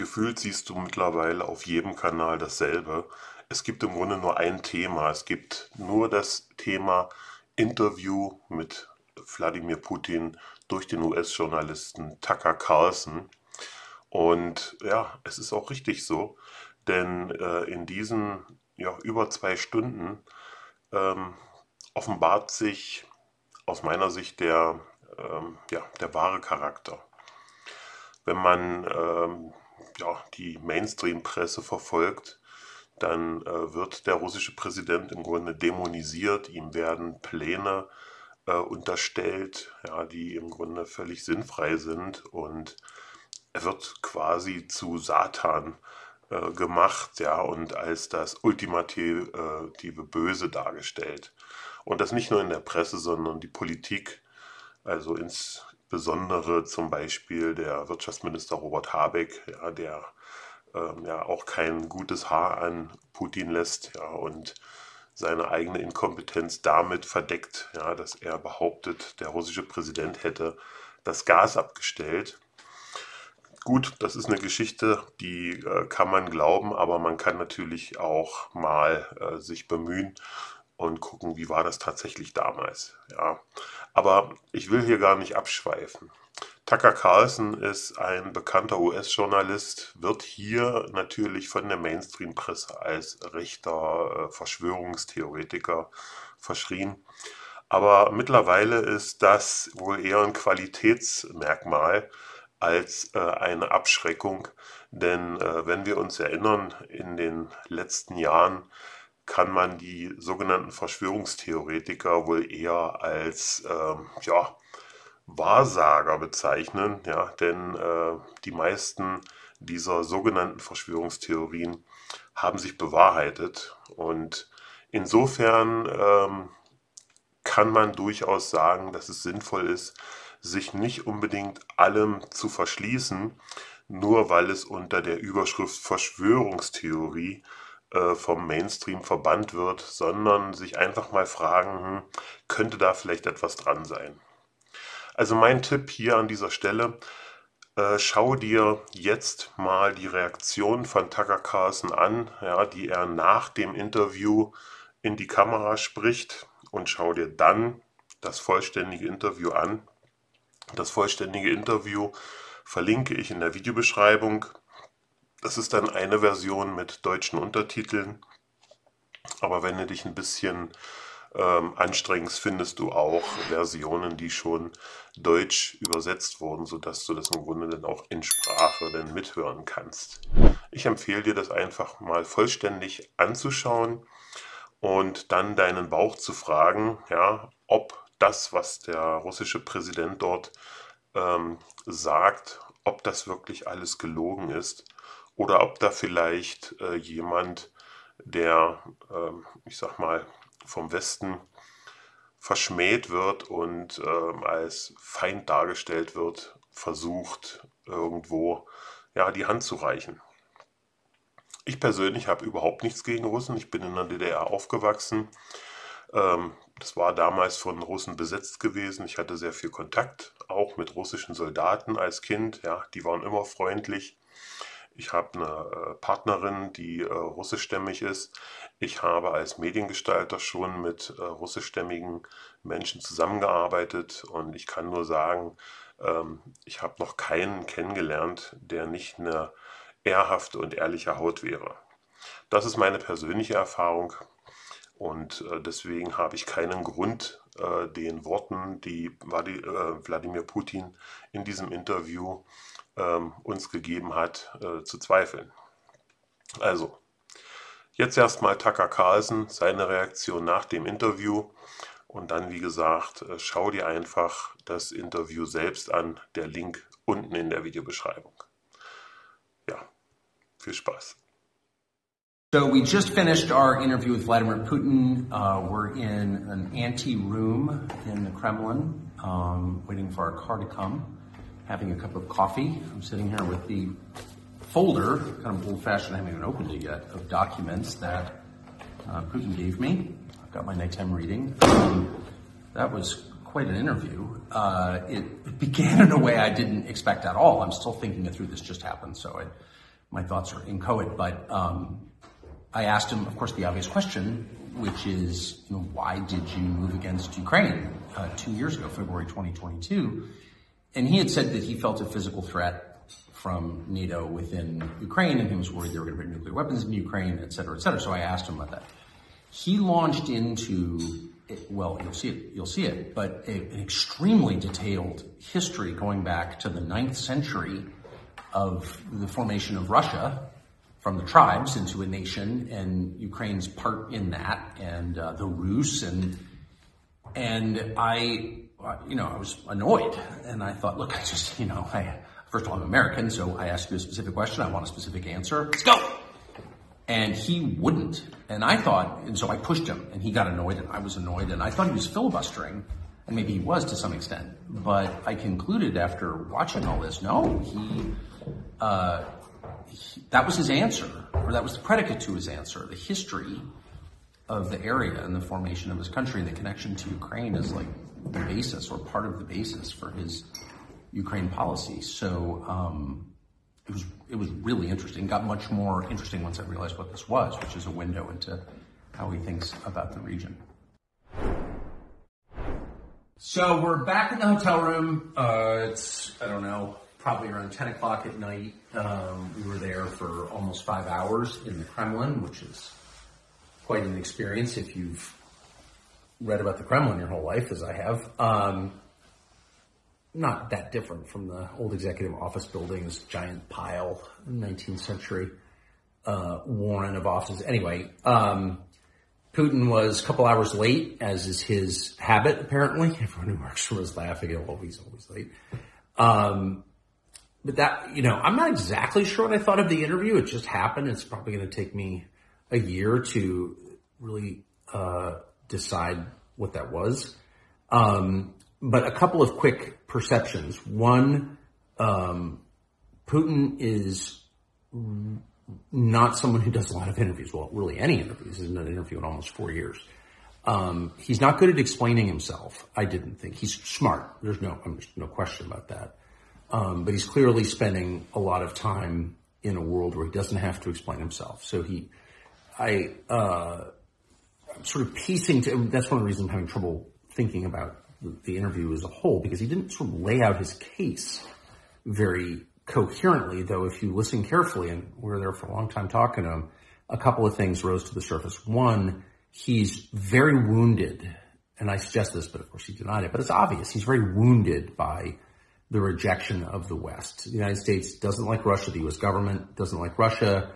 Gefühlt siehst du mittlerweile auf jedem Kanal dasselbe. Es gibt im Grunde nur ein Thema. Es gibt nur das Thema Interview mit Wladimir Putin durch den US-Journalisten Tucker Carlson. Und ja, es ist auch richtig so, denn in diesen über 2 Stunden ähm, offenbart sich aus meiner Sicht der wahre Charakter. Wenn man die Mainstream-Presse verfolgt, dann wird der russische Präsident im Grunde dämonisiert, ihm werden Pläne unterstellt, ja, die im Grunde völlig sinnfrei sind, und er wird quasi zu Satan gemacht, ja, und als das ultimative Böse dargestellt. Und das nicht nur in der Presse, sondern die Politik, also insbesondere zum Beispiel der Wirtschaftsminister Robert Habeck, ja, der auch kein gutes Haar an Putin lässt, ja, und seine eigene Inkompetenz damit verdeckt, ja, dass er behauptet, der russische Präsident hätte das Gas abgestellt. Gut, das ist eine Geschichte, die kann man glauben, aber man kann natürlich auch mal sich bemühen und gucken, wie war das tatsächlich damals. Ja. Aber ich will hier gar nicht abschweifen. Tucker Carlson ist ein bekannter US-Journalist, wird hier natürlich von der Mainstream-Presse als rechter Verschwörungstheoretiker verschrien. Aber mittlerweile ist das wohl eher ein Qualitätsmerkmal als eine Abschreckung, denn wenn wir uns erinnern, in den letzten Jahren kann man die sogenannten Verschwörungstheoretiker wohl eher als Wahrsager bezeichnen, ja, denn die meisten dieser sogenannten Verschwörungstheorien haben sich bewahrheitet, und insofern kann man durchaus sagen, dass es sinnvoll ist, sich nicht unbedingt allem zu verschließen, nur weil es unter der Überschrift Verschwörungstheorie vom Mainstream verbannt wird, sondern sich einfach mal fragen, könnte da vielleicht etwas dran sein? Also mein Tipp hier an dieser Stelle, schau dir jetzt mal die Reaktion von Tucker Carlson an, ja, die er nach dem Interview in die Kamera spricht, und schau dir dann das vollständige Interview an. Das vollständige Interview verlinke ich in der Videobeschreibung. Das ist dann eine Version mit deutschen Untertiteln, aber wenn du dich ein bisschen anstrengst, findest du auch Versionen, die schon deutsch übersetzt wurden, sodass du das im Grunde dann auch in Sprache dann mithören kannst. Ich empfehle dir, das einfach mal vollständig anzuschauen und dann deinen Bauch zu fragen, ja, ob das, was der russische Präsident dort sagt, ob das wirklich alles gelogen ist oder ob da vielleicht jemand, der, ich sag mal, vom Westen verschmäht wird und als Feind dargestellt wird, versucht irgendwo die Hand zu reichen. Ich persönlich habe überhaupt nichts gegen Russen. Ich bin in der DDR aufgewachsen. Das war damals von Russen besetzt gewesen. Ich hatte sehr viel Kontakt, auch mit russischen Soldaten als Kind. Ja, die waren immer freundlich. Ich habe eine Partnerin, die russischstämmig ist. Ich habe als Mediengestalter schon mit russischstämmigen Menschen zusammengearbeitet, und ich kann nur sagen, ich habe noch keinen kennengelernt, der nicht eine ehrhafte und ehrliche Haut wäre. Das ist meine persönliche Erfahrung, und deswegen habe ich keinen Grund, den Worten, die Wladimir Putin in diesem Interview uns gegeben hat, zu zweifeln. Also, jetzt erstmal Tucker Carlson, seine Reaktion nach dem Interview, und dann, wie gesagt, schau dir einfach das Interview selbst an, der Link unten in der Videobeschreibung. Ja, viel Spaß. So we just finished our interview with Vladimir Putin. We're in an ante-room in the Kremlin, waiting for our car to come, having a cup of coffee. I'm sitting here with the folder, kind of old-fashioned, I haven't even opened it yet, of documents that Putin gave me. I've got my nighttime reading. That was quite an interview. It began in a way I didn't expect at all. I'm still thinking it through. This just happened, so my thoughts are inchoate, but I asked him, of course, the obvious question, which is, why did you move against Ukraine 2 years ago, February 2022? And he had said that he felt a physical threat from NATO within Ukraine, and he was worried there were going to be nuclear weapons in Ukraine, et cetera, et cetera. So I asked him about that. He launched into, well, you'll see it, but an extremely detailed history going back to the 9th century of the formation of Russia from the tribes into a nation, and Ukraine's part in that, and the Rus, and I was annoyed, and I thought, look, first of all, I'm American, so I asked you a specific question, I want a specific answer, let's go! And he wouldn't, and so I pushed him, and he got annoyed, and I was annoyed, and I thought he was filibustering, and maybe he was to some extent, but I concluded after watching all this, no, that was his answer, or that was the predicate to his answer. The history of the area and the formation of his country and the connection to Ukraine is like the basis or part of the basis for his Ukraine policy. So it was really interesting. Got much more interesting once I realized what this was, which is a window into how he thinks about the region. So we're back in the hotel room. It's, probably around 10 o'clock at night. We were there for almost 5 hours in the Kremlin, which is quite an experience if you've read about the Kremlin your whole life, as I have. Not that different from the old executive office buildings, giant pile, 19th century warren of offices. Anyway, Putin was a couple hours late, as is his habit, apparently. Everyone who works for him is laughing at, he's always late. But that, I'm not exactly sure what I thought of the interview. It just happened. It's probably going to take me a year to really decide what that was. But a couple of quick perceptions. One, Putin is not someone who does a lot of interviews. Well, really any interviews. He's done an interview in almost 4 years. He's not good at explaining himself, I didn't think. He's smart. There's no question about that. But he's clearly spending a lot of time in a world where he doesn't have to explain himself. So I'm sort of piecing that's one of the reasons I'm having trouble thinking about the interview as a whole, because he didn't sort of lay out his case very coherently, though if you listen carefully, and we were there for a long time talking to him, a couple of things rose to the surface. One, he's very wounded, and I suggest this, but of course he denied it, but it's obvious. He's very wounded by the rejection of the West. The United States doesn't like Russia. The U.S. government doesn't like Russia.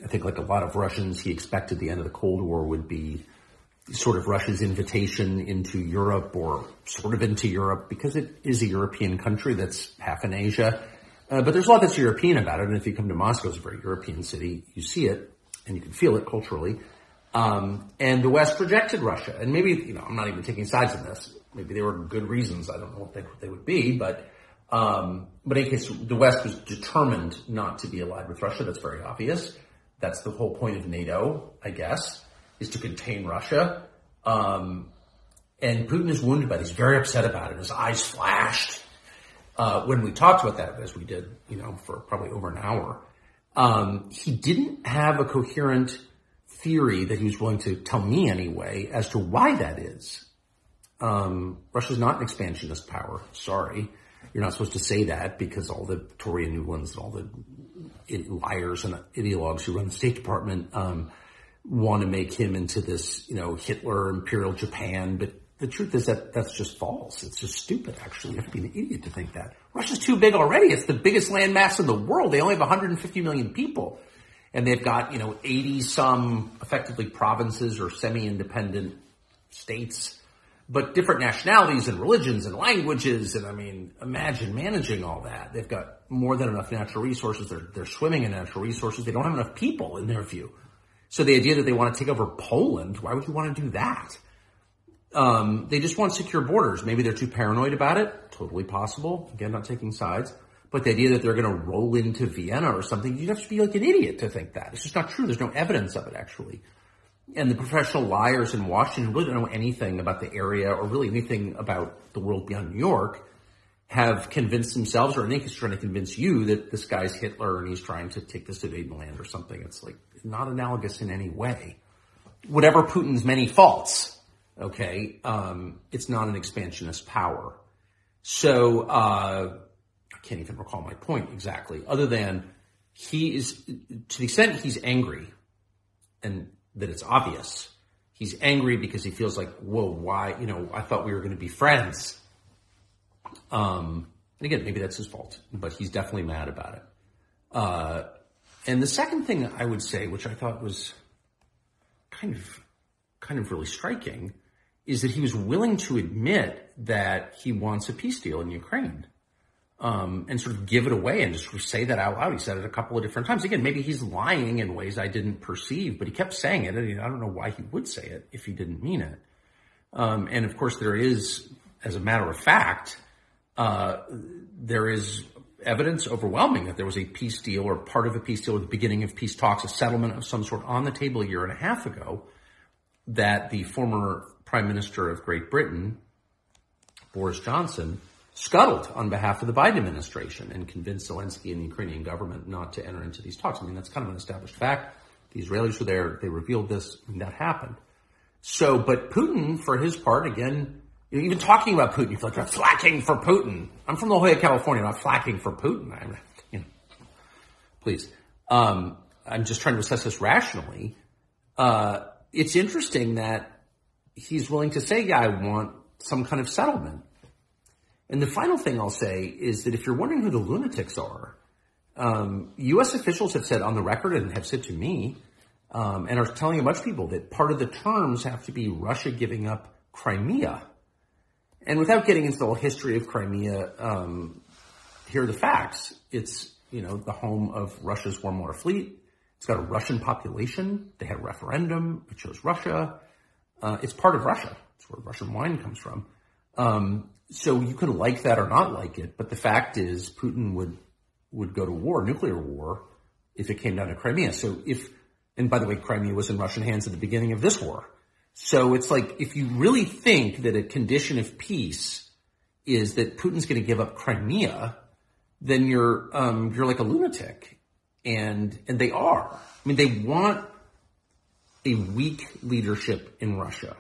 I think like a lot of Russians, he expected the end of the Cold War would be sort of Russia's invitation into Europe, or sort of into Europe, because it is a European country that's half in Asia. But there's a lot that's European about it. And if you come to Moscow, it's a very European city. You see it and you can feel it culturally. And the West rejected Russia. And maybe, I'm not even taking sides in this. Maybe there were good reasons. I don't know what they would be, but in any case, the West was determined not to be allied with Russia. That's very obvious. That's the whole point of NATO, I guess, is to contain Russia. And Putin is wounded by this. He's very upset about it. His eyes flashed. When we talked about that, as we did, for probably over an hour, he didn't have a coherent theory that he was willing to tell me anyway as to why that is. Russia's not an expansionist power. Sorry. You're not supposed to say that, because all the Tory and Newlands and all the liars and ideologues who run the State Department want to make him into this, Hitler, Imperial Japan. But the truth is that that's just false. It's just stupid, actually. You have to be an idiot to think that. Russia's too big already. It's the biggest landmass in the world. They only have 150 million people. And they've got, 80-some effectively provinces or semi-independent states, but different nationalities and religions and languages. And imagine managing all that. They've got more than enough natural resources. They're swimming in natural resources. They don't have enough people, in their view. So the idea that they want to take over Poland, why would you want to do that? They just want secure borders. Maybe they're too paranoid about it. Totally possible. Again, not taking sides. But the idea that they're going to roll into Vienna or something, you'd have to be like an idiot to think that. It's just not true. There's no evidence of it, actually. And the professional liars in Washington really don't know anything about the area or really anything about the world beyond New York. have convinced themselves, or I think he's trying to convince you that this guy's Hitler and he's trying to take this invading land or something. It's like not analogous in any way. Whatever Putin's many faults, okay, it's not an expansionist power. So I can't even recall my point exactly, other than he is, to the extent he's angry, and that it's obvious, he's angry because he feels like, whoa, why, I thought we were going to be friends. And again, maybe that's his fault, but he's definitely mad about it. And the second thing I would say, which I thought was kind of really striking, is that he was willing to admit that he wants a peace deal in Ukraine, and sort of give it away and just sort of say that out loud. He said it a couple of different times. Again, maybe he's lying in ways I didn't perceive, but he kept saying it. And I don't know why he would say it if he didn't mean it. And of course, there is, as a matter of fact, there is evidence overwhelming that there was a peace deal or part of a peace deal at the beginning of peace talks, a settlement of some sort on the table a year and a half ago, that the former Prime Minister of Great Britain, Boris Johnson, scuttled on behalf of the Biden administration and convinced Zelensky and the Ukrainian government not to enter into these talks. I mean, that's kind of an established fact. The Israelis were there. They revealed this, and that happened. So, but Putin, for his part, again, even talking about Putin, you feel like I'm flacking for Putin. I'm from La Jolla, California, not flacking for Putin. Please. I'm just trying to assess this rationally. It's interesting that he's willing to say, yeah, I want some kind of settlement. And the final thing I'll say is that if you're wondering who the lunatics are, U.S. officials have said on the record and have said to me, and are telling a bunch of people that part of the terms have to be Russia giving up Crimea. And without getting into the whole history of Crimea, here are the facts. It's, the home of Russia's warm water fleet. It's got a Russian population. They had a referendum. It chose Russia. It's part of Russia. It's where Russian wine comes from. So you can like that or not like it, but the fact is Putin would go to war, nuclear war, if it came down to Crimea. So and by the way, Crimea was in Russian hands at the beginning of this war. So it's like, if you really think that a condition of peace is that Putin's going to give up Crimea, then you're like a lunatic. And they are. I mean, they want a weak leadership in Russia.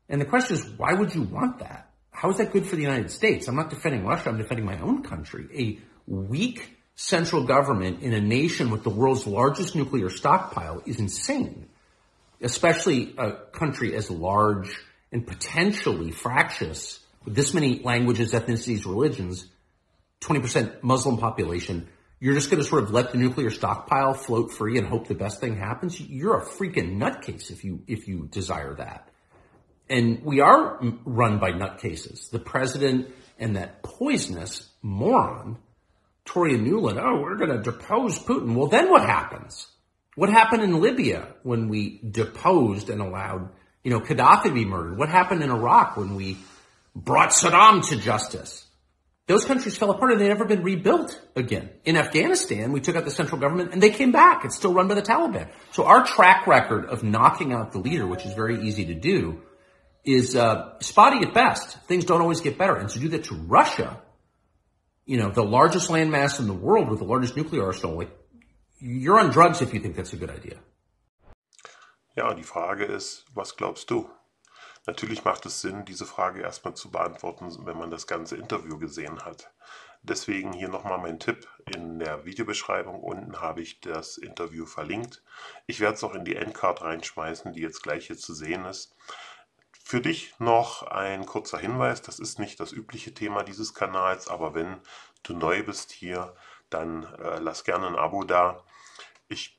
And the question is, why would you want that? How is that good for the United States? I'm not defending Russia. I'm defending my own country. A weak central government in a nation with the world's largest nuclear stockpile is insane, especially a country as large and potentially fractious with this many languages, ethnicities, religions, 20% Muslim population. You're just going to sort of let the nuclear stockpile float free and hope the best thing happens? You're a freaking nutcase if you desire that. And we are run by nutcases. The president and that poisonous moron, Toria Nuland, we're going to depose Putin. Well, then what happens? What happened in Libya when we deposed and allowed, Gaddafi to be murdered? What happened in Iraq when we brought Saddam to justice? Those countries fell apart and they've never been rebuilt again. In Afghanistan, we took out the central government and they came back. It's still run by the Taliban. So our track record of knocking out the leader, which is very easy to do, is spotty at best. Things don't always get better. And to do that to Russia, the largest landmass in the world with the largest nuclear arsenal, you're on drugs if you think that's a good idea. Ja, die Frage ist, was glaubst du? Natürlich macht es Sinn, diese Frage erstmal zu beantworten, wenn man das ganze Interview gesehen hat. Deswegen hier nochmal mein Tipp. In der Videobeschreibung unten habe ich das Interview verlinkt. Ich werde es auch in die Endcard reinschmeißen, die jetzt gleich hier zu sehen ist. Für dich noch ein kurzer Hinweis, das ist nicht das übliche Thema dieses Kanals, aber wenn du neu bist hier, dann lass gerne ein Abo da. Ich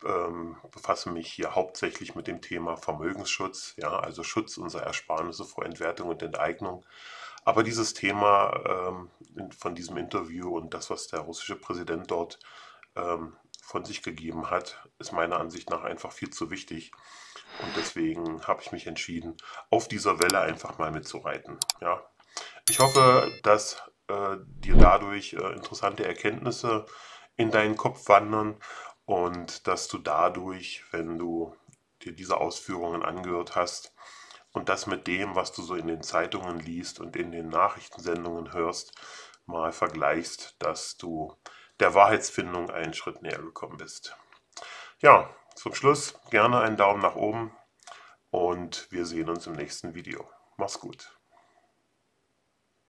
befasse mich hier hauptsächlich mit dem Thema Vermögensschutz, ja, also Schutz unserer Ersparnisse vor Entwertung und Enteignung. Aber dieses Thema von diesem Interview und das, was der russische Präsident dort von sich gegeben hat, ist meiner Ansicht nach einfach viel zu wichtig. Und deswegen habe ich mich entschieden, auf dieser Welle einfach mal mitzureiten. Ja. Ich hoffe, dass dir dadurch interessante Erkenntnisse in deinen Kopf wandern und dass du dadurch, wenn du dir diese Ausführungen angehört hast und das mit dem, was du so in den Zeitungen liest und in den Nachrichtensendungen hörst, mal vergleichst, dass du der Wahrheitsfindung einen Schritt näher gekommen bist. Ja, zum Schluss gerne einen Daumen nach oben und wir sehen uns im nächsten Video. Mach's gut.